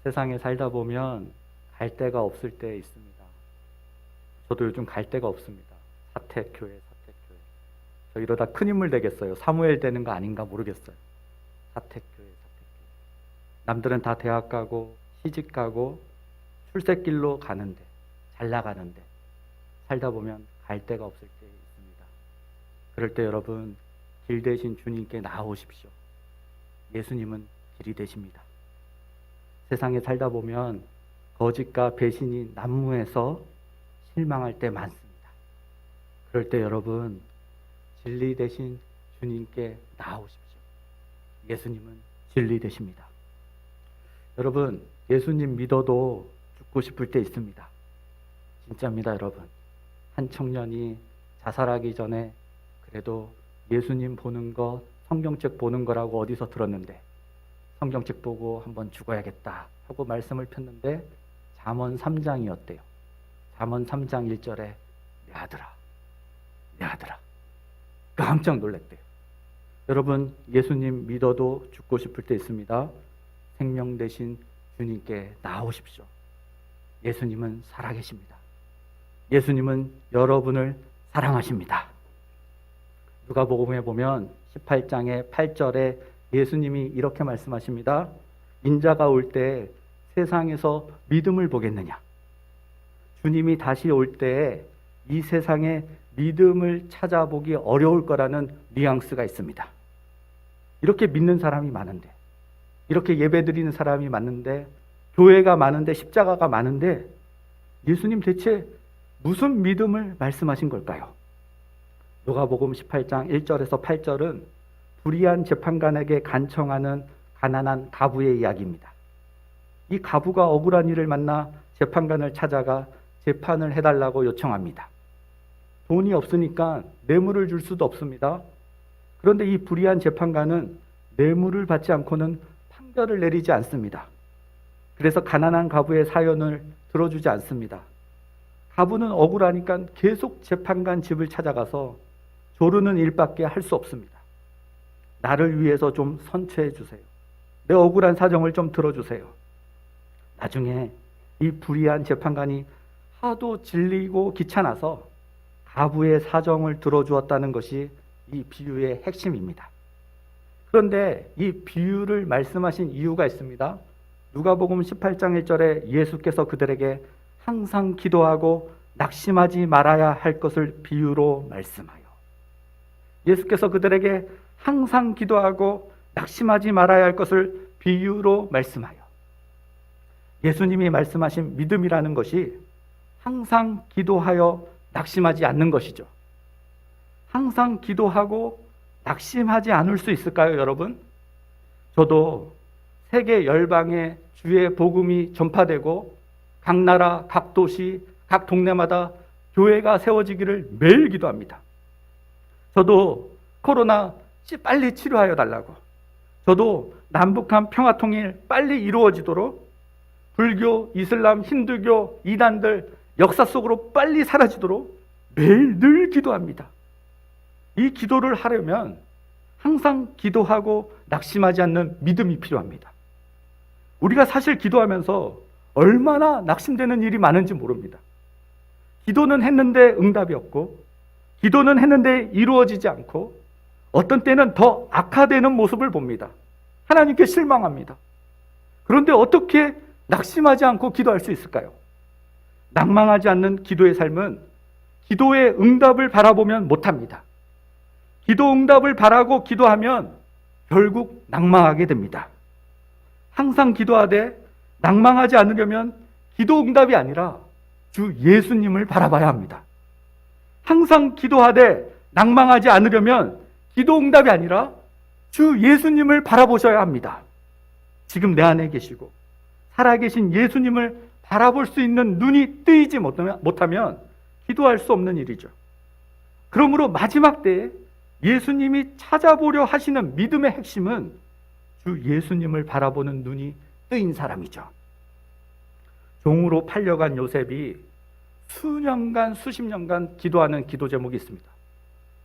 세상에 살다 보면 갈 데가 없을 때 있습니다. 저도 요즘 갈 데가 없습니다. 사택교회. 저 이러다 큰 인물 되겠어요. 사무엘 되는 거 아닌가 모르겠어요. 사택교회. 남들은 다 대학 가고 시집 가고 출세길로 가는데, 잘 나가는데 살다 보면 갈 데가 없을 때 있습니다. 그럴 때 여러분, 길 대신 주님께 나아오십시오. 예수님은 길이 되십니다. 세상에 살다 보면 거짓과 배신이 난무해서 실망할 때 많습니다. 그럴 때 여러분, 진리 대신 주님께 나아오십시오. 예수님은 진리 되십니다. 여러분, 예수님 믿어도 죽고 싶을 때 있습니다. 진짜입니다, 여러분. 한 청년이 자살하기 전에 그래도 예수님 보는 거, 성경책 보는 거라고 어디서 들었는데 성경책 보고 한번 죽어야겠다 하고 말씀을 폈는데 잠언 3장이었대요. 잠언 3장 1절에 내 아들아 깜짝 놀랐대요. 여러분, 예수님 믿어도 죽고 싶을 때 있습니다. 생명 대신 주님께 나아오십시오. 예수님은 살아계십니다. 예수님은 여러분을 사랑하십니다. 누가복음에 보면 18장의 8절에 예수님이 이렇게 말씀하십니다. 인자가 올 때 세상에서 믿음을 보겠느냐? 주님이 다시 올 때 이 세상에 믿음을 찾아보기 어려울 거라는 뉘앙스가 있습니다. 이렇게 믿는 사람이 많은데, 이렇게 예배드리는 사람이 많은데, 교회가 많은데, 십자가가 많은데 예수님 대체 무슨 믿음을 말씀하신 걸까요? 누가복음 18장 1절에서 8절은 불의한 재판관에게 간청하는 가난한 가부의 이야기입니다. 이 가부가 억울한 일을 만나 재판관을 찾아가 재판을 해달라고 요청합니다. 돈이 없으니까 뇌물을 줄 수도 없습니다. 그런데 이 불의한 재판관은 뇌물을 받지 않고는 판결을 내리지 않습니다. 그래서 가난한 가부의 사연을 들어주지 않습니다. 가부는 억울하니까 계속 재판관 집을 찾아가서 조르는 일밖에 할 수 없습니다. 나를 위해서 좀 선처해 주세요. 내 억울한 사정을 좀 들어주세요. 나중에 이 불의한 재판관이 하도 질리고 귀찮아서 가부의 사정을 들어주었다는 것이 이 비유의 핵심입니다. 그런데 이 비유를 말씀하신 이유가 있습니다. 누가복음 18장 1절에 예수께서 그들에게 항상 기도하고 낙심하지 말아야 할 것을 비유로 말씀하여, 예수께서 그들에게 항상 기도하고 낙심하지 말아야 할 것을 비유로 말씀하여, 예수님이 말씀하신 믿음이라는 것이 항상 기도하여 낙심하지 않는 것이죠. 항상 기도하고 낙심하지 않을 수 있을까요, 여러분? 저도 세계 열방에 주의 복음이 전파되고 각 나라, 각 도시, 각 동네마다 교회가 세워지기를 매일 기도합니다. 저도 코로나 빨리 치료하여 달라고, 저도 남북한 평화통일 빨리 이루어지도록, 불교, 이슬람, 힌두교, 이단들 역사 속으로 빨리 사라지도록 매일 늘 기도합니다. 이 기도를 하려면 항상 기도하고 낙심하지 않는 믿음이 필요합니다. 우리가 사실 기도하면서 얼마나 낙심되는 일이 많은지 모릅니다. 기도는 했는데 응답이 없고, 기도는 했는데 이루어지지 않고, 어떤 때는 더 악화되는 모습을 봅니다. 하나님께 실망합니다. 그런데 어떻게 낙심하지 않고 기도할 수 있을까요? 낭망하지 않는 기도의 삶은 기도의 응답을 바라보면 못합니다. 기도 응답을 바라고 기도하면 결국 낭망하게 됩니다. 항상 기도하되 낭망하지 않으려면 기도 응답이 아니라 주 예수님을 바라봐야 합니다. 항상 기도하되 낭망하지 않으려면 기도 응답이 아니라 주 예수님을 바라보셔야 합니다. 지금 내 안에 계시고 살아계신 예수님을 바라볼 수 있는 눈이 뜨이지 못하면 기도할 수 없는 일이죠. 그러므로 마지막 때에 예수님이 찾아보려 하시는 믿음의 핵심은 주 예수님을 바라보는 눈이 뜨인 사람이죠. 종으로 팔려간 요셉이 수년간, 수십 년간 기도하는 기도 제목이 있습니다.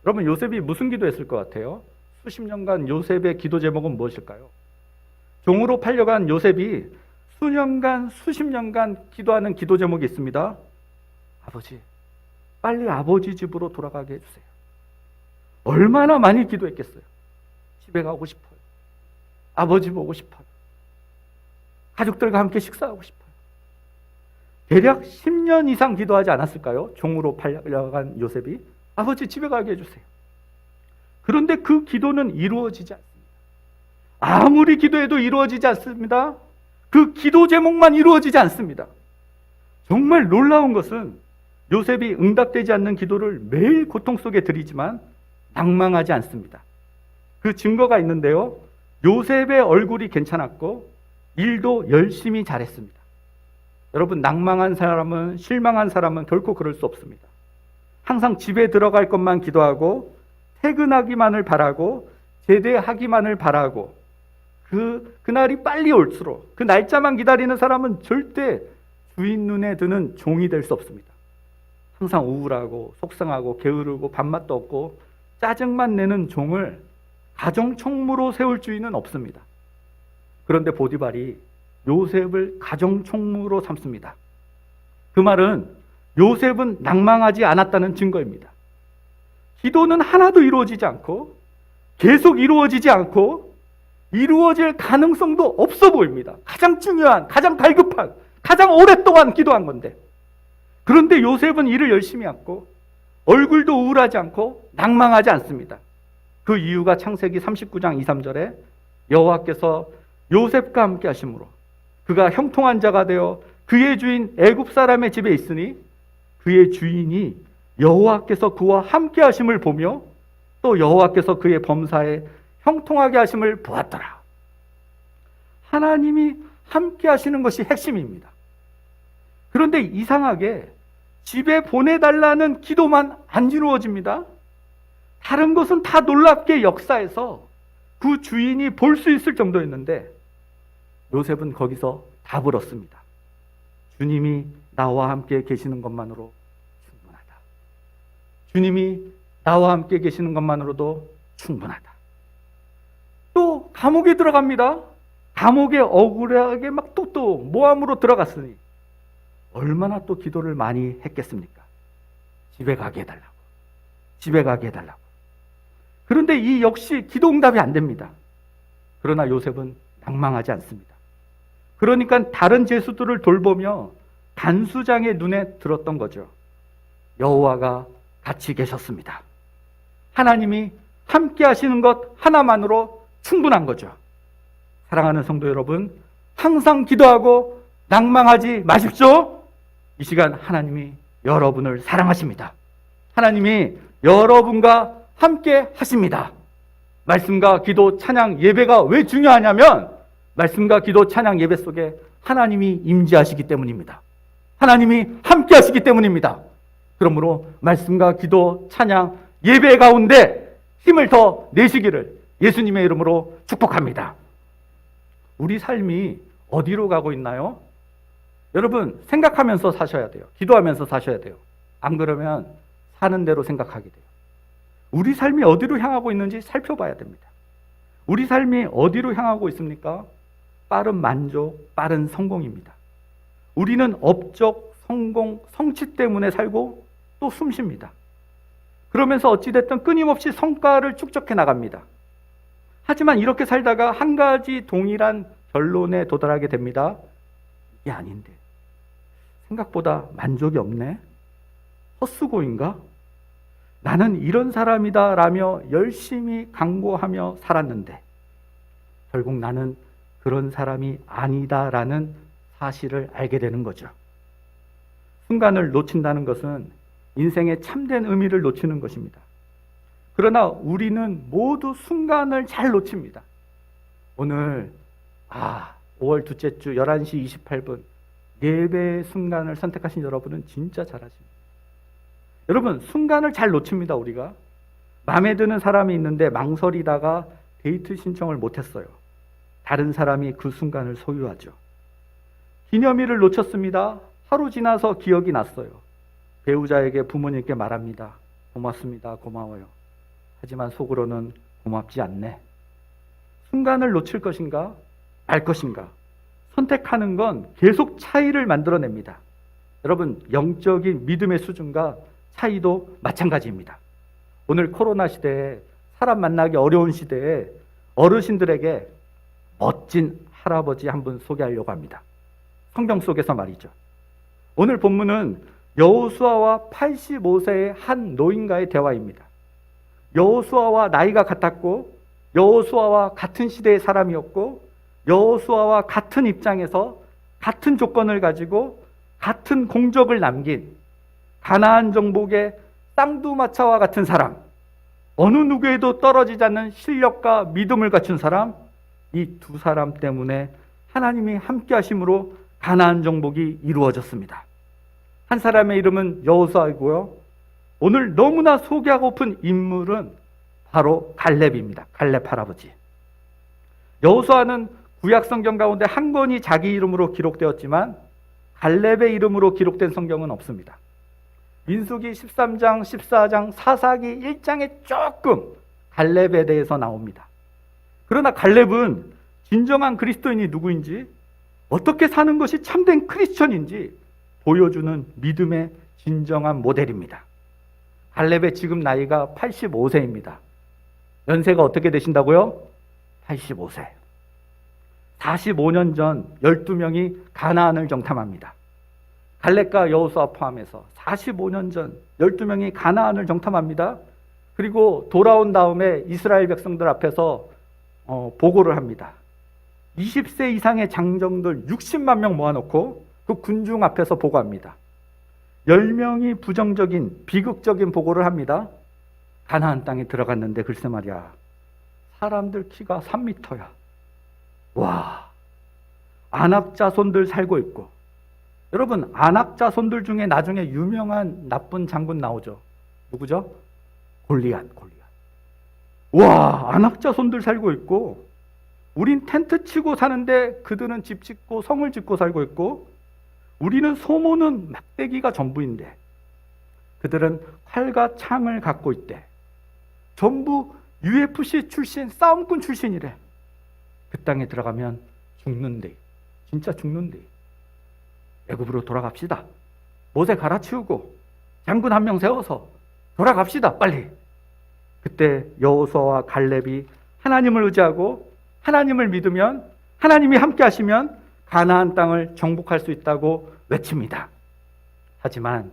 여러분, 요셉이 무슨 기도했을 것 같아요? 수십 년간 요셉의 기도 제목은 무엇일까요? 종으로 팔려간 요셉이 수년간, 수십 년간 기도하는 기도 제목이 있습니다. 아버지, 빨리 아버지 집으로 돌아가게 해주세요. 얼마나 많이 기도했겠어요. 집에 가고 싶어요. 아버지 보고 싶어요. 가족들과 함께 식사하고 싶어요. 대략 10년 이상 기도하지 않았을까요? 종으로 팔려간 요셉이. 아버지 집에 가게 해주세요. 그런데 그 기도는 이루어지지 않습니다. 아무리 기도해도 이루어지지 않습니다. 그 기도 제목만 이루어지지 않습니다. 정말 놀라운 것은 요셉이 응답되지 않는 기도를 매일 고통 속에 드리지만 낭망하지 않습니다. 그 증거가 있는데요. 요셉의 얼굴이 괜찮았고 일도 열심히 잘했습니다. 여러분, 낭망한 사람은, 실망한 사람은 결코 그럴 수 없습니다. 항상 집에 들어갈 것만 기도하고 퇴근하기만을 바라고 제대하기만을 바라고 그날이 빨리 올수록 그 날짜만 기다리는 사람은 절대 주인 눈에 드는 종이 될 수 없습니다. 항상 우울하고 속상하고 게으르고 밥맛도 없고 짜증만 내는 종을 가정총무로 세울 주인은 없습니다. 그런데 보디발이 요셉을 가정총무로 삼습니다. 그 말은 요셉은 낭망하지 않았다는 증거입니다. 기도는 하나도 이루어지지 않고 계속 이루어지지 않고 이루어질 가능성도 없어 보입니다. 가장 중요한, 가장 갈급한, 가장 오랫동안 기도한 건데. 그런데 요셉은 일을 열심히 했고 얼굴도 우울하지 않고 낭망하지 않습니다. 그 이유가 창세기 39장 2, 3절에 여호와께서 요셉과 함께 하심으로 그가 형통한 자가 되어 그의 주인 애굽 사람의 집에 있으니 그의 주인이 여호와께서 그와 함께 하심을 보며 또 여호와께서 그의 범사에 형통하게 하심을 보았더라. 하나님이 함께 하시는 것이 핵심입니다. 그런데 이상하게 집에 보내달라는 기도만 안 이루어집니다. 다른 것은 다 놀랍게 역사해서 그 주인이 볼 수 있을 정도였는데 요셉은 거기서 답을 얻습니다. 주님이 나와 함께 계시는 것만으로 충분하다. 주님이 나와 함께 계시는 것만으로도 충분하다. 또 감옥에 들어갑니다. 감옥에 억울하게 막 또 모함으로 들어갔으니 얼마나 또 기도를 많이 했겠습니까? 집에 가게 해달라고. 집에 가게 해달라고. 그런데 이 역시 기도 응답이 안 됩니다. 그러나 요셉은 낭망하지 않습니다. 그러니까 다른 죄수들을 돌보며 간수장의 눈에 들었던 거죠. 여호와가 같이 계셨습니다. 하나님이 함께 하시는 것 하나만으로 충분한 거죠. 사랑하는 성도 여러분, 항상 기도하고 낭망하지 마십시오. 이 시간 하나님이 여러분을 사랑하십니다. 하나님이 여러분과 함께 하십니다. 말씀과 기도, 찬양, 예배가 왜 중요하냐면 말씀과 기도, 찬양, 예배 속에 하나님이 임재하시기 때문입니다. 하나님이 함께 하시기 때문입니다. 그러므로 말씀과 기도, 찬양, 예배 가운데 힘을 더 내시기를 예수님의 이름으로 축복합니다. 우리 삶이 어디로 가고 있나요? 여러분, 생각하면서 사셔야 돼요. 기도하면서 사셔야 돼요. 안 그러면 사는 대로 생각하게 돼요. 우리 삶이 어디로 향하고 있는지 살펴봐야 됩니다. 우리 삶이 어디로 향하고 있습니까? 빠른 만족, 빠른 성공입니다. 우리는 업적, 성공, 성취 때문에 살고 또 숨쉽니다. 그러면서 어찌됐든 끊임없이 성과를 축적해 나갑니다. 하지만 이렇게 살다가 한 가지 동일한 결론에 도달하게 됩니다. 이게 아닌데. 생각보다 만족이 없네? 헛수고인가? 나는 이런 사람이다 라며 열심히 강구하며 살았는데 결국 나는 그런 사람이 아니다라는 사실을 알게 되는 거죠. 순간을 놓친다는 것은 인생의 참된 의미를 놓치는 것입니다. 그러나 우리는 모두 순간을 잘 놓칩니다. 오늘 5월 둘째 주 11시 28분 예배의 순간을 선택하신 여러분은 진짜 잘하십니다. 여러분, 순간을 잘 놓칩니다. 우리가 마음에 드는 사람이 있는데 망설이다가 데이트 신청을 못했어요. 다른 사람이 그 순간을 소유하죠. 기념일을 놓쳤습니다. 하루 지나서 기억이 났어요. 배우자에게, 부모님께 말합니다. 고맙습니다. 고마워요. 하지만 속으로는 고맙지 않네. 순간을 놓칠 것인가 말 것인가. 선택하는 건 계속 차이를 만들어냅니다. 여러분, 영적인 믿음의 수준과 차이도 마찬가지입니다. 오늘 코로나 시대에, 사람 만나기 어려운 시대에 어르신들에게 멋진 할아버지 한 분 소개하려고 합니다. 성경 속에서 말이죠. 오늘 본문은 여호수아와 85세의 한 노인과의 대화입니다. 여호수아와 나이가 같았고, 여호수아와 같은 시대의 사람이었고, 여호수아와 같은 입장에서 같은 조건을 가지고 같은 공적을 남긴 가나안 정복의 쌍두마차와 같은 사람, 어느 누구에도 떨어지지 않는 실력과 믿음을 갖춘 사람, 이 두 사람 때문에 하나님이 함께 하심으로 가나안 정복이 이루어졌습니다. 한 사람의 이름은 여호수아이고요, 오늘 너무나 소개하고픈 인물은 바로 갈렙입니다. 갈렙 할아버지. 여호수아는 구약 성경 가운데 한 권이 자기 이름으로 기록되었지만 갈렙의 이름으로 기록된 성경은 없습니다. 민수기 13장, 14장, 사사기 1장에 조금 갈렙에 대해서 나옵니다. 그러나 갈렙은 진정한 그리스도인이 누구인지, 어떻게 사는 것이 참된 크리스천인지 보여주는 믿음의 진정한 모델입니다. 갈렙의 지금 나이가 85세입니다. 연세가 어떻게 되신다고요? 85세. 45년 전 12명이 가나안을 정탐합니다. 갈렙과 여호수아 포함해서 45년 전 12명이 가나안을 정탐합니다. 그리고 돌아온 다음에 이스라엘 백성들 앞에서 보고를 합니다. 20세 이상의 장정들 60만 명 모아놓고 그 군중 앞에서 보고합니다. 10명이 부정적인, 비극적인 보고를 합니다. 가나안 땅에 들어갔는데 글쎄 말이야, 사람들 키가 3m야. 와, 아낙 자손들 살고 있고, 여러분, 아낙 자손들 중에 나중에 유명한 나쁜 장군 나오죠. 누구죠? 골리앗. 와, 아낙 자손들 살고 있고, 우린 텐트 치고 사는데 그들은 집 짓고 성을 짓고 살고 있고, 우리는 소모는 막대기가 전부인데 그들은 활과 창을 갖고 있대. 전부 UFC 출신, 싸움꾼 출신이래. 그 땅에 들어가면 죽는데, 진짜 죽는데. 애굽으로 돌아갑시다. 모세 갈아치우고 장군 한 명 세워서 돌아갑시다, 빨리. 그때 여호수아와 갈렙이 하나님을 의지하고 하나님을 믿으면, 하나님이 함께 하시면 가나안 땅을 정복할 수 있다고 외칩니다. 하지만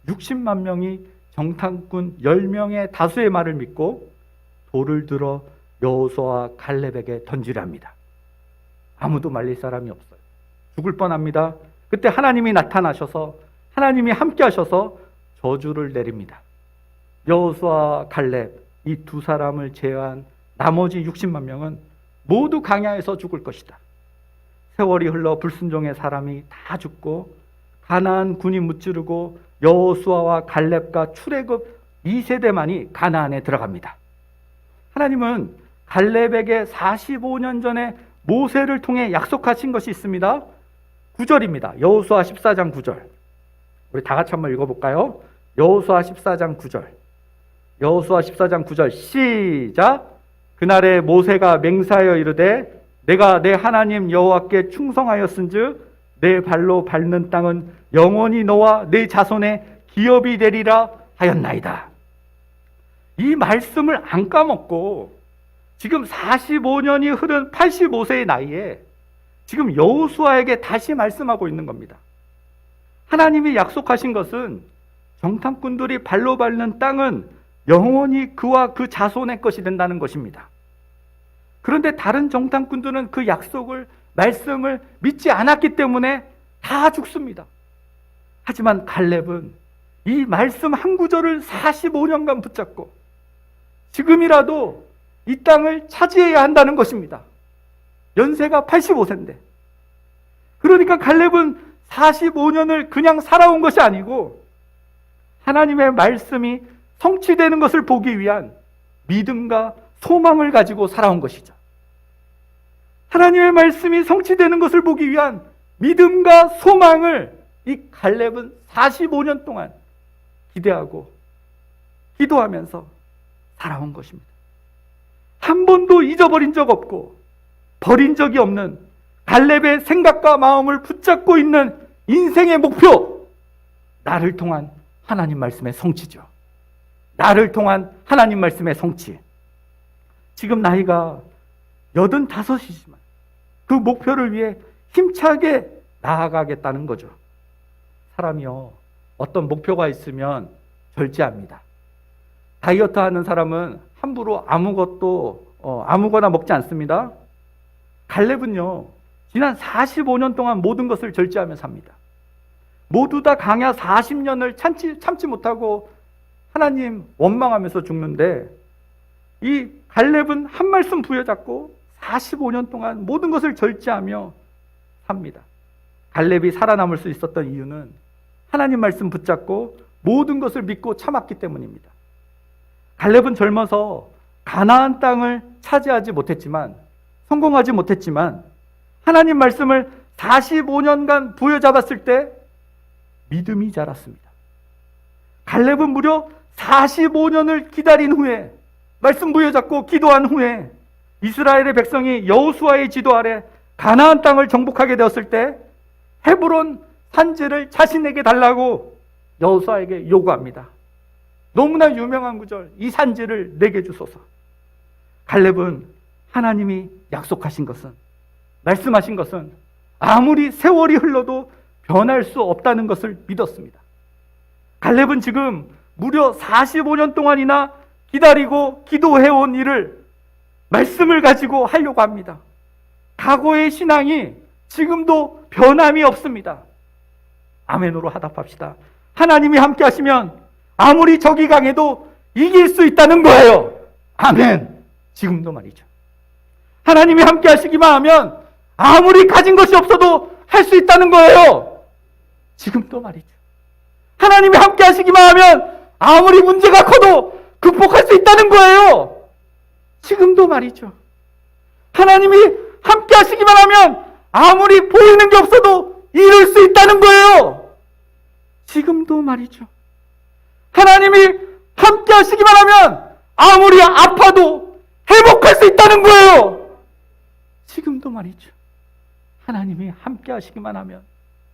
60만 명이 정탐꾼 10명의 다수의 말을 믿고 돌을 들어 여호수아와 갈렙에게 던지려 합니다. 아무도 말릴 사람이 없어요. 죽을 뻔합니다. 그때 하나님이 나타나셔서, 하나님이 함께 하셔서 저주를 내립니다. 여호수아와 갈렙, 이 두 사람을 제외한 나머지 60만 명은 모두 강야에서 죽을 것이다. 세월이 흘러 불순종의 사람이 다 죽고 가나안 군이 무찌르고 여호수아와 갈렙과 출애굽 2세대만이 가나안에 들어갑니다. 하나님은 갈렙에게 45년 전에 모세를 통해 약속하신 것이 있습니다. 9절입니다. 여호수아 14장 9절. 우리 다 같이 한번 읽어볼까요? 여호수아 14장 9절. 여호수아 14장 9절 시작. 그날에 모세가 맹세하여 이르되 내가 내 하나님 여호와께 충성하였은즉 내 발로 밟는 땅은 영원히 너와 내 자손의 기업이 되리라 하였나이다. 이 말씀을 안 까먹고 지금 45년이 흐른 85세의 나이에 지금 여호수아에게 다시 말씀하고 있는 겁니다. 하나님이 약속하신 것은 정탐꾼들이 발로 밟는 땅은 영원히 그와 그 자손의 것이 된다는 것입니다. 그런데 다른 정탐꾼들은 그 약속을, 말씀을 믿지 않았기 때문에 다 죽습니다. 하지만 갈렙은 이 말씀 한 구절을 45년간 붙잡고 지금이라도 이 땅을 차지해야 한다는 것입니다. 연세가 85세인데. 그러니까 갈렙은 45년을 그냥 살아온 것이 아니고 하나님의 말씀이 성취되는 것을 보기 위한 믿음과 소망을 가지고 살아온 것이죠. 하나님의 말씀이 성취되는 것을 보기 위한 믿음과 소망을 이 갈렙은 45년 동안 기대하고 기도하면서 살아온 것입니다. 한 번도 잊어버린 적 없고 버린 적이 없는 갈렙의 생각과 마음을 붙잡고 있는 인생의 목표, 나를 통한 하나님 말씀의 성취죠. 나를 통한 하나님 말씀의 성취. 지금 나이가 85이지만 그 목표를 위해 힘차게 나아가겠다는 거죠. 사람이요, 어떤 목표가 있으면 절제합니다. 다이어트 하는 사람은 함부로 아무거나 먹지 않습니다. 갈렙은요, 지난 45년 동안 모든 것을 절제하며 삽니다. 모두 다 강야 40년을 참지 못하고 하나님 원망하면서 죽는데, 이 갈렙은 한 말씀 부여잡고 45년 동안 모든 것을 절제하며 삽니다. 갈렙이 살아남을 수 있었던 이유는 하나님 말씀 붙잡고 모든 것을 믿고 참았기 때문입니다. 갈렙은 젊어서 가나안 땅을 차지하지 못했지만, 성공하지 못했지만, 하나님 말씀을 45년간 부여잡았을 때 믿음이 자랐습니다. 갈렙은 무려 45년을 기다린 후에, 말씀 부여잡고 기도한 후에 이스라엘의 백성이 여호수아의 지도 아래 가나안 땅을 정복하게 되었을 때 헤브론 산지를 자신에게 달라고 여호수아에게 요구합니다. 너무나 유명한 구절, 이 산지를 내게 주소서. 갈렙은 하나님이 약속하신 것은, 말씀하신 것은 아무리 세월이 흘러도 변할 수 없다는 것을 믿었습니다. 갈렙은 지금 무려 45년 동안이나 기다리고 기도해온 일을 말씀을 가지고 하려고 합니다. 과거의 신앙이 지금도 변함이 없습니다. 아멘으로 화답합시다. 하나님이 함께 하시면 아무리 적이 강해도 이길 수 있다는 거예요. 아멘. 지금도 말이죠. 하나님이 함께 하시기만 하면 아무리 가진 것이 없어도 할 수 있다는 거예요. 지금도 말이죠. 하나님이 함께 하시기만 하면 아무리 문제가 커도 극복할 수 있다는 거예요. 지금도 말이죠. 하나님이 함께 하시기만 하면 아무리 보이는 게 없어도 이룰 수 있다는 거예요. 지금도 말이죠. 하나님이 함께 하시기만 하면 아무리 아파도 회복할 수 있다는 거예요. 지금도 말이죠. 하나님이 함께 하시기만 하면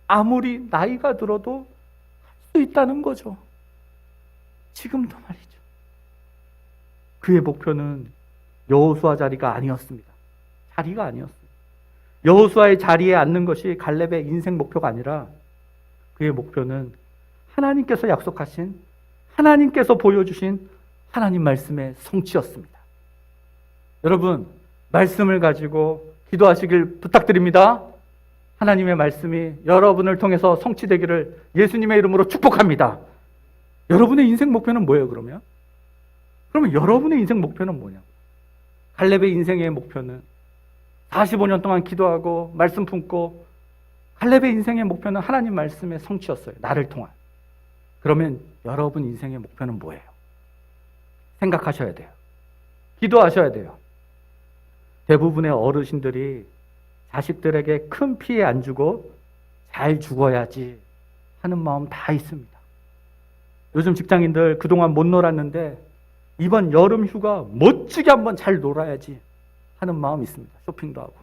아무리 나이가 들어도 할 수 있다는 거죠. 지금도 말이죠. 그의 목표는 여호수아 자리가 아니었습니다. 자리가 아니었습니다. 여호수아의 자리에 앉는 것이 갈렙의 인생 목표가 아니라 그의 목표는 하나님께서 약속하신, 하나님께서 보여주신 하나님 말씀의 성취였습니다. 여러분, 말씀을 가지고 기도하시길 부탁드립니다. 하나님의 말씀이 여러분을 통해서 성취되기를 예수님의 이름으로 축복합니다. 여러분의 인생 목표는 뭐예요, 그러면? 그러면 여러분의 인생 목표는 뭐냐고? 갈렙의 인생의 목표는 45년 동안 기도하고 말씀 품고, 갈렙의 인생의 목표는 하나님 말씀의 성취였어요. 나를 통한. 그러면 여러분 인생의 목표는 뭐예요? 생각하셔야 돼요. 기도하셔야 돼요. 대부분의 어르신들이 자식들에게 큰 피해 안 주고 잘 죽어야지 하는 마음 다 있습니다. 요즘 직장인들 그동안 못 놀았는데 이번 여름 휴가 멋지게 한번 잘 놀아야지 하는 마음이 있습니다. 쇼핑도 하고.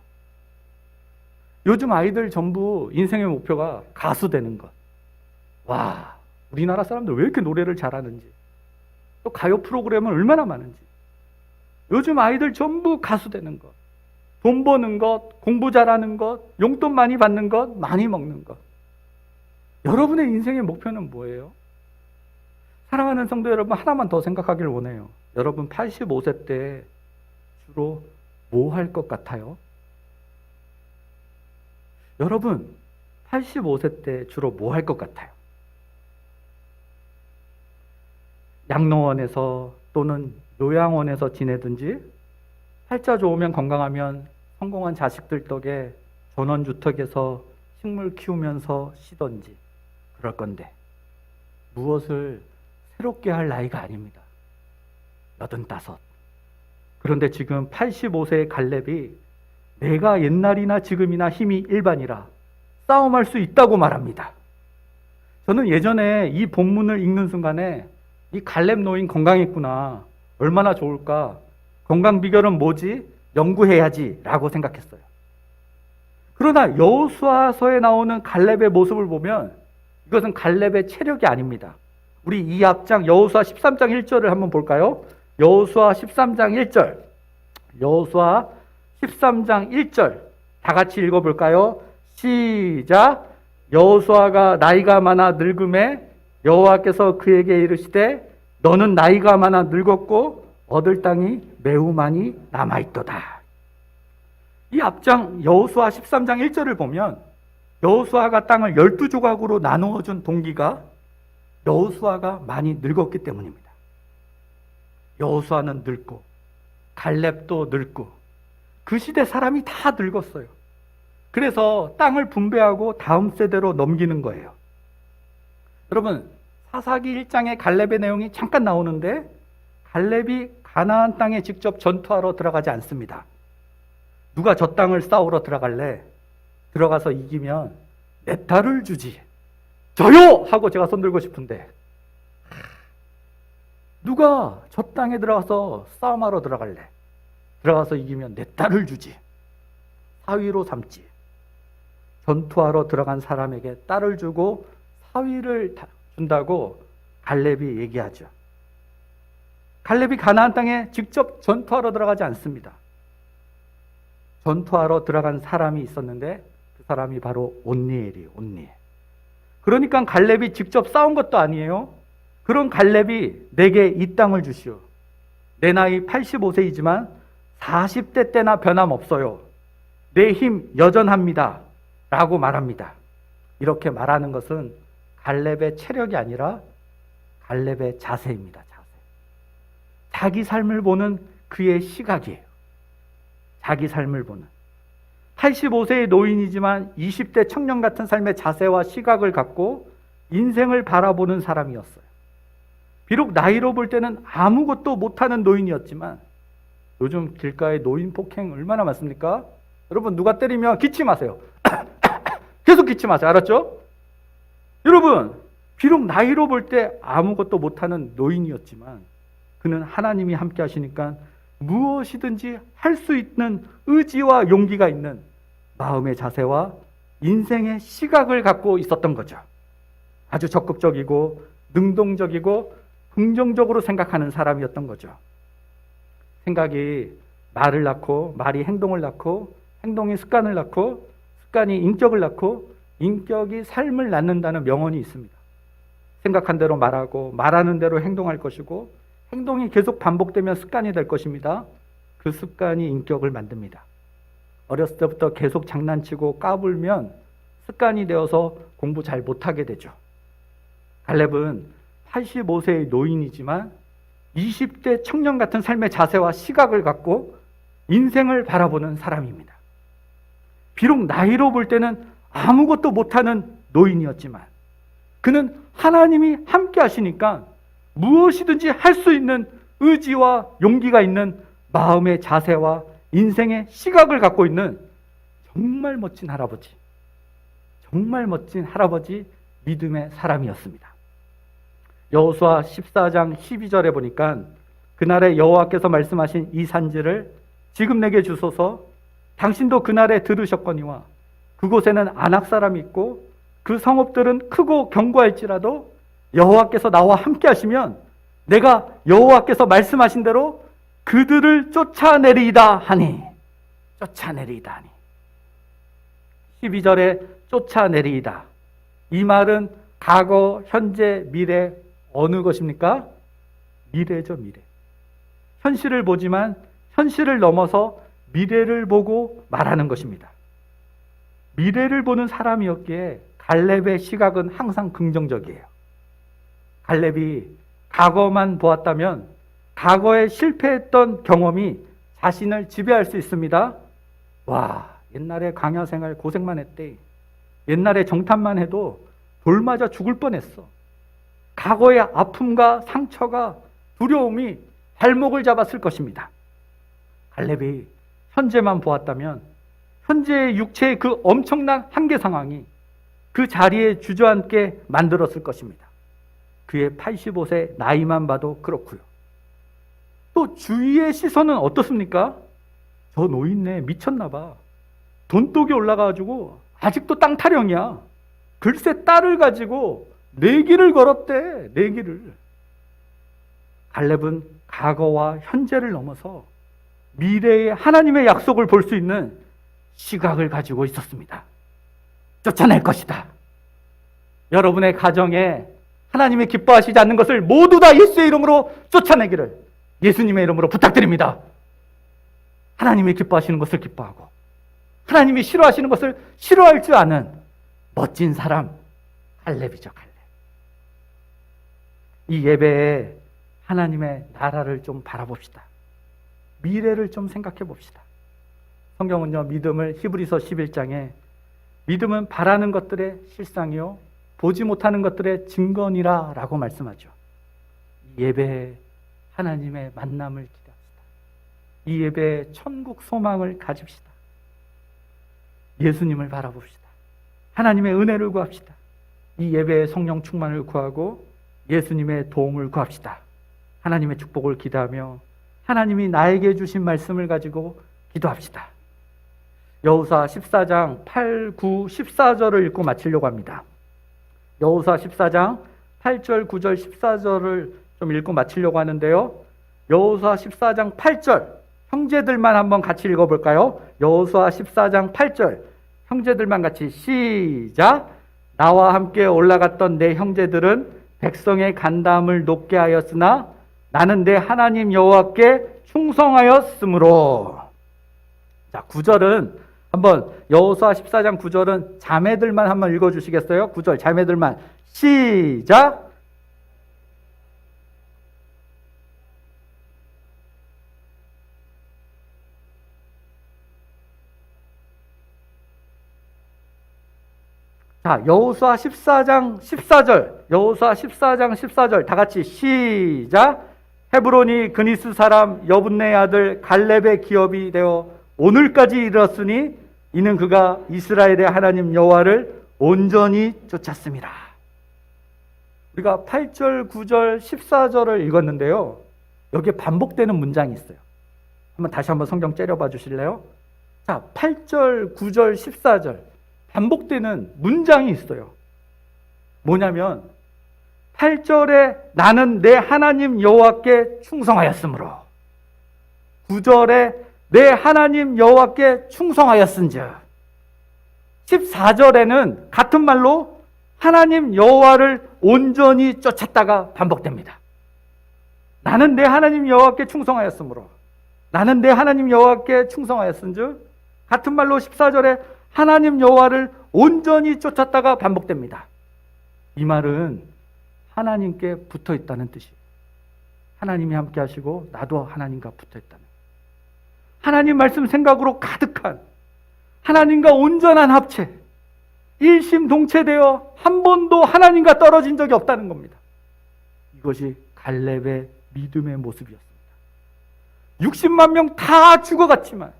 요즘 아이들 전부 인생의 목표가 가수 되는 것. 와, 우리나라 사람들 왜 이렇게 노래를 잘하는지, 또 가요 프로그램은 얼마나 많은지. 요즘 아이들 전부 가수 되는 것, 돈 버는 것, 공부 잘하는 것, 용돈 많이 받는 것, 많이 먹는 것. 여러분의 인생의 목표는 뭐예요? 사랑하는 성도 여러분, 하나만 더 생각하기를 원해요. 여러분 85세 때 주로 뭐 할 것 같아요? 여러분 85세 때 주로 뭐 할 것 같아요? 양로원에서 또는 요양원에서 지내든지, 팔자 좋으면 건강하면 성공한 자식들 덕에 전원주택에서 식물 키우면서 쉬던지 그럴 건데, 무엇을 새롭게 할 나이가 아닙니다. 85. 그런데 지금 85세의 갈렙이 내가 옛날이나 지금이나 힘이 일반이라 싸움할 수 있다고 말합니다. 저는 예전에 이 본문을 읽는 순간에 이 갈렙 노인 건강했구나, 얼마나 좋을까, 건강 비결은 뭐지? 연구해야지 라고 생각했어요. 그러나 여호수아서에 나오는 갈렙의 모습을 보면 이것은 갈렙의 체력이 아닙니다. 우리 이 앞장 여호수아 13장 1절을 한번 볼까요? 여호수아 13장 1절. 여호수아 13장 1절. 다 같이 읽어볼까요? 시작. 여호수아가 나이가 많아 늙음에 여호와께서 그에게 이르시되 너는 나이가 많아 늙었고 얻을 땅이 매우 많이 남아있도다. 이 앞장 여호수아 13장 1절을 보면 여호수아가 땅을 12조각으로 나누어 준 동기가 여호수아가 많이 늙었기 때문입니다. 여호수아는 늙고 갈렙도 늙고 그 시대 사람이 다 늙었어요. 그래서 땅을 분배하고 다음 세대로 넘기는 거예요. 여러분, 사사기 1장에 갈렙의 내용이 잠깐 나오는데 갈렙이 가나안 땅에 직접 전투하러 들어가지 않습니다. 누가 저 땅을 싸우러 들어갈래? 들어가서 이기면 내 딸을 주지. 저요! 하고 제가 손들고 싶은데 누가 저 땅에 들어가서 싸움하러 들어갈래? 들어가서 이기면 내 딸을 주지. 사위로 삼지. 전투하러 들어간 사람에게 딸을 주고 사위를 준다고 갈렙이 얘기하죠. 갈렙이 가나안 땅에 직접 전투하러 들어가지 않습니다. 전투하러 들어간 사람이 있었는데 그 사람이 바로 온니엘이에요. 온니엘. 그러니까 갈렙이 직접 싸운 것도 아니에요. 그런 갈렙이 내게 이 땅을 주시오. 내 나이 85세이지만 40대 때나 변함없어요. 내 힘 여전합니다. 라고 말합니다. 이렇게 말하는 것은 갈렙의 체력이 아니라 갈렙의 자세입니다. 자세. 자기 삶을 보는 그의 시각이에요. 자기 삶을 보는. 85세의 노인이지만 20대 청년 같은 삶의 자세와 시각을 갖고 인생을 바라보는 사람이었어요. 비록 나이로 볼 때는 아무것도 못하는 노인이었지만 요즘 길가에 노인 폭행 얼마나 많습니까? 여러분, 누가 때리면 기침하세요. 계속 기침하세요. 알았죠? 여러분, 비록 나이로 볼 때 아무것도 못하는 노인이었지만 그는 하나님이 함께 하시니까 무엇이든지 할 수 있는 의지와 용기가 있는 마음의 자세와 인생의 시각을 갖고 있었던 거죠. 아주 적극적이고 능동적이고 긍정적으로 생각하는 사람이었던 거죠. 생각이 말을 낳고 말이 행동을 낳고 행동이 습관을 낳고 습관이 인격을 낳고 인격이 삶을 낳는다는 명언이 있습니다. 생각한 대로 말하고 말하는 대로 행동할 것이고 행동이 계속 반복되면 습관이 될 것입니다. 그 습관이 인격을 만듭니다. 어렸을 때부터 계속 장난치고 까불면 습관이 되어서 공부 잘 못하게 되죠. 갈렙은 85세의 노인이지만 20대 청년 같은 삶의 자세와 시각을 갖고 인생을 바라보는 사람입니다. 비록 나이로 볼 때는 아무것도 못하는 노인이었지만 그는 하나님이 함께 하시니까 무엇이든지 할 수 있는 의지와 용기가 있는 마음의 자세와 인생의 시각을 갖고 있는 정말 멋진 할아버지, 정말 멋진 할아버지 믿음의 사람이었습니다. 여호수아 14장 12절에 보니까 그날에 여호와께서 말씀하신 이 산지를 지금 내게 주소서. 당신도 그날에 들으셨거니와 그곳에는 아낙 사람이 있고 그 성읍들은 크고 견고할지라도 여호와께서 나와 함께 하시면 내가 여호와께서 말씀하신 대로 그들을 쫓아내리이다 하니. 쫓아내리이다 하니. 12절에 쫓아내리이다. 이 말은 과거, 현재, 미래 어느 것입니까? 미래죠, 미래. 현실을 보지만 현실을 넘어서 미래를 보고 말하는 것입니다. 미래를 보는 사람이었기에 갈렙의 시각은 항상 긍정적이에요. 갈렙이 과거만 보았다면 과거에 실패했던 경험이 자신을 지배할 수 있습니다. 와, 옛날에 광야 생활 고생만 했대. 옛날에 정탐만 해도 돌 맞아 죽을 뻔했어. 과거의 아픔과 상처가 두려움이 발목을 잡았을 것입니다. 갈렙이 현재만 보았다면 현재의 육체의 그 엄청난 한계 상황이 그 자리에 주저앉게 만들었을 것입니다. 그의 85세 나이만 봐도 그렇고요. 또 주위의 시선은 어떻습니까? 저 노인네 미쳤나 봐. 돈독이 올라가가지고 아직도 땅 타령이야. 글쎄 딸을 가지고 내기를 걸었대. 내기를. 갈렙은 과거와 현재를 넘어서 미래의 하나님의 약속을 볼 수 있는 시각을 가지고 있었습니다. 쫓아낼 것이다. 여러분의 가정에 하나님이 기뻐하시지 않는 것을 모두 다 예수의 이름으로 쫓아내기를 예수님의 이름으로 부탁드립니다. 하나님이 기뻐하시는 것을 기뻐하고 하나님이 싫어하시는 것을 싫어할 줄 아는 멋진 사람 갈렙이죠. 갈렙. 이 예배에 하나님의 나라를 좀 바라봅시다. 미래를 좀 생각해 봅시다. 성경은요, 믿음을 히브리서 11장에 믿음은 바라는 것들의 실상이요 보지 못하는 것들의 증거니라 라고 말씀하죠. 이 예배에 하나님의 만남을 기대합시다. 이 예배에 천국 소망을 가집시다. 예수님을 바라봅시다. 하나님의 은혜를 구합시다. 이 예배에 성령 충만을 구하고 예수님의 도움을 구합시다. 하나님의 축복을 기대하며 하나님이 나에게 주신 말씀을 가지고 기도합시다. 여호수아 14장 8, 9, 14절을 읽고 마치려고 합니다. 여호수아 14장 8절, 9절, 14절을 좀 읽고 마치려고 하는데요. 여호수아 14장 8절 형제들만 한번 같이 읽어볼까요? 여호수아 14장 8절 형제들만 같이 시작. 나와 함께 올라갔던 내 형제들은 백성의 간담을 높게 하였으나 나는 내 하나님 여호와께 충성하였으므로. 자, 9절은 한번 여호수아 14장 9절은 자매들만 한번 읽어주시겠어요? 9절 자매들만 시작. 자, 여호수아 14장 14절 여호수아 14장 14절 다 같이 시작. 헤브론이 그니스 사람 여분네 아들 갈렙의 기업이 되어 오늘까지 이르렀으니 이는 그가 이스라엘의 하나님 여호와를 온전히 쫓았습니다. 우리가 8절, 9절, 14절을 읽었는데요. 여기에 반복되는 문장이 있어요. 다시 한번 성경 째려봐 주실래요? 자, 8절, 9절, 14절 반복되는 문장이 있어요. 뭐냐면 8절에 나는 내 하나님 여호와께 충성하였으므로 9절에 내 하나님 여호와께 충성하였은즉 14절에는 같은 말로 하나님 여호와를 온전히 쫓았다가 반복됩니다. 나는 내 하나님 여호와께 충성하였으므로 나는 내 하나님 여호와께 충성하였은즉 같은 말로 14절에 하나님 여호와를 온전히 쫓았다가 반복됩니다. 이 말은 하나님께 붙어 있다는 뜻이에요. 하나님이 함께 하시고 나도 하나님과 붙어 있다는, 하나님 말씀 생각으로 가득한 하나님과 온전한 합체, 일심동체되어 한 번도 하나님과 떨어진 적이 없다는 겁니다. 이것이 갈렙의 믿음의 모습이었습니다. 60만 명 다 죽어갔지만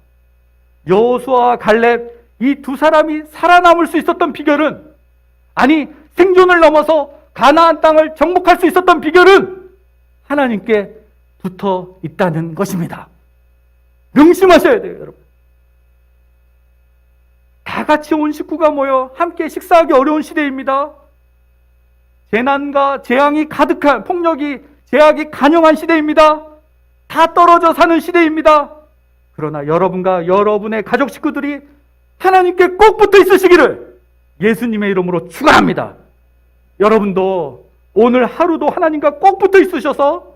여호수아와 갈렙 이 두 사람이 살아남을 수 있었던 비결은, 아니 생존을 넘어서 가나안 땅을 정복할 수 있었던 비결은 하나님께 붙어 있다는 것입니다. 명심하셔야 돼요, 여러분. 다 같이 온 식구가 모여 함께 식사하기 어려운 시대입니다. 재난과 재앙이 가득한, 폭력이, 제약이 간영한 시대입니다. 다 떨어져 사는 시대입니다. 그러나 여러분과 여러분의 가족 식구들이 하나님께 꼭 붙어 있으시기를 예수님의 이름으로 축원합니다. 여러분도 오늘 하루도 하나님과 꼭 붙어 있으셔서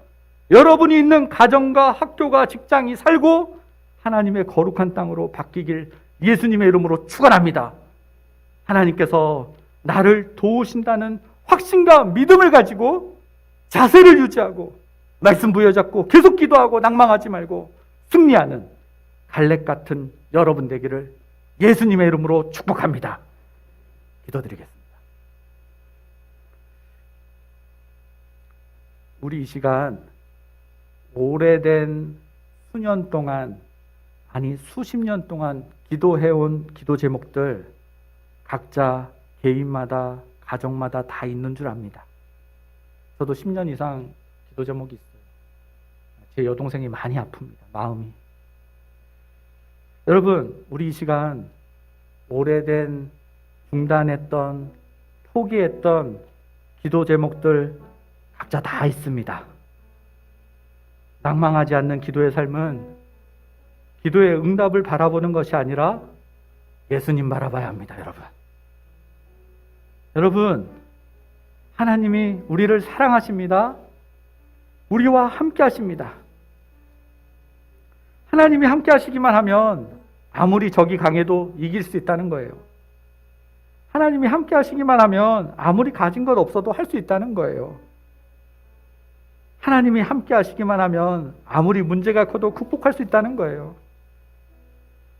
여러분이 있는 가정과 학교가 직장이 살고 하나님의 거룩한 땅으로 바뀌길 예수님의 이름으로 축원합니다. 하나님께서 나를 도우신다는 확신과 믿음을 가지고 자세를 유지하고 말씀 부여잡고 계속 기도하고 낭망하지 말고 승리하는 갈렙 같은 여러분 되기를 예수님의 이름으로 축복합니다. 기도드리겠습니다. 우리 이 시간 오래된 수년 동안, 아니 수십 년 동안 기도해온 기도 제목들 각자 개인마다 가정마다 다 있는 줄 압니다. 저도 10년 이상 기도 제목이 있어요. 제 여동생이 많이 아픕니다. 마음이. 여러분, 우리 이 시간 오래된 중단했던 포기했던 기도 제목들 각자 다 있습니다. 낭망하지 않는 기도의 삶은 기도의 응답을 바라보는 것이 아니라 예수님 바라봐야 합니다, 여러분. 여러분, 하나님이 우리를 사랑하십니다. 우리와 함께 하십니다. 하나님이 함께 하시기만 하면 아무리 적이 강해도 이길 수 있다는 거예요. 하나님이 함께 하시기만 하면 아무리 가진 것 없어도 할 수 있다는 거예요. 하나님이 함께 하시기만 하면 아무리 문제가 커도 극복할 수 있다는 거예요.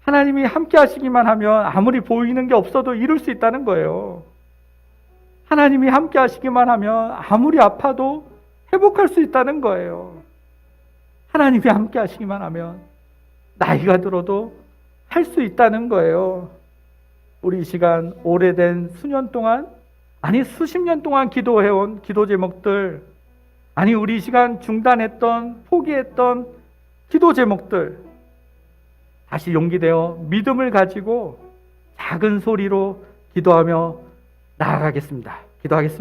하나님이 함께 하시기만 하면 아무리 보이는 게 없어도 이룰 수 있다는 거예요. 하나님이 함께 하시기만 하면 아무리 아파도 회복할 수 있다는 거예요. 하나님이 함께 하시기만 하면 나이가 들어도 할 수 있다는 거예요. 우리 이 시간 오래된 수년 동안, 아니 수십 년 동안 기도해온 기도 제목들, 아니 우리 이 시간 중단했던 포기했던 기도 제목들 다시 용기되어 믿음을 가지고 작은 소리로 기도하며 나아가겠습니다. 기도하겠습니다.